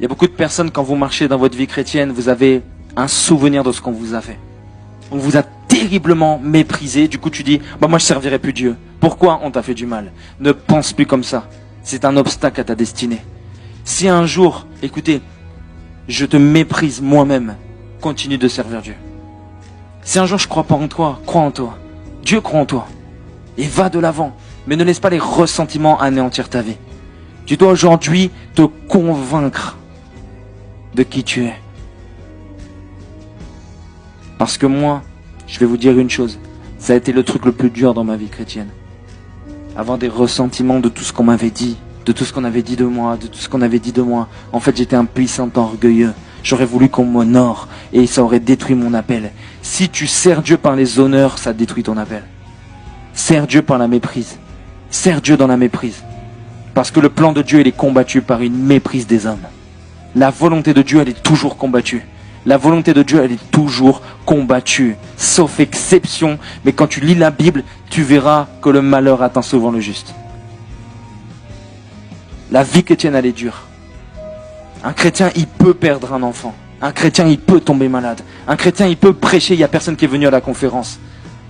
Il y a beaucoup de personnes, quand vous marchez dans votre vie chrétienne, vous avez un souvenir de ce qu'on vous a fait. On vous a terriblement méprisé. Du coup, tu dis, moi, je servirai plus Dieu. Pourquoi on t'a fait du mal? Ne pense plus comme ça. C'est un obstacle à ta destinée. Si un jour, écoutez, je te méprise moi-même, continue de servir Dieu. Si un jour je crois pas en toi, crois en toi. Dieu croit en toi. Et va de l'avant. Mais ne laisse pas les ressentiments anéantir ta vie. Tu dois aujourd'hui te convaincre de qui tu es. Parce que moi, je vais vous dire une chose. Ça a été le truc le plus dur dans ma vie chrétienne. Avoir des ressentiments de tout ce qu'on m'avait dit, de tout ce qu'on avait dit de moi, de tout ce qu'on avait dit de moi. En fait, j'étais un puissant orgueilleux. J'aurais voulu qu'on m'honore et ça aurait détruit mon appel. Si tu sers Dieu par les honneurs, ça détruit ton appel. Sers Dieu par la méprise. Sers Dieu dans la méprise. Parce que le plan de Dieu, il est combattu par une méprise des hommes. La volonté de Dieu, elle est toujours combattue. La volonté de Dieu, elle est toujours combattue. Sauf exception. Mais quand tu lis la Bible, tu verras que le malheur atteint souvent le juste. La vie chrétienne, elle est dure. Un chrétien, il peut perdre un enfant. Un chrétien, il peut tomber malade. Un chrétien, il peut prêcher, il n'y a personne qui est venu à la conférence.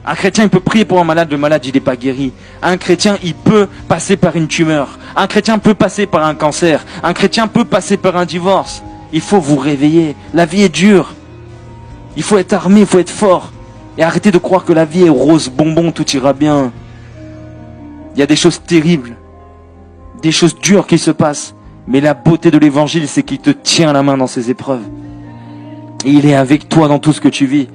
Un chrétien, il peut prier pour un malade, le malade, il n'est pas guéri. Un chrétien, il peut passer par une tumeur. Un chrétien peut passer par un cancer. Un chrétien peut passer par un divorce. Il faut vous réveiller. La vie est dure. Il faut être armé, il faut être fort. Et arrêtez de croire que la vie est rose bonbon, tout ira bien. Il y a des choses terribles. Des choses dures qui se passent. Mais la beauté de l'évangile, c'est qu'il te tient la main dans ces épreuves. Et il est avec toi dans tout ce que tu vis.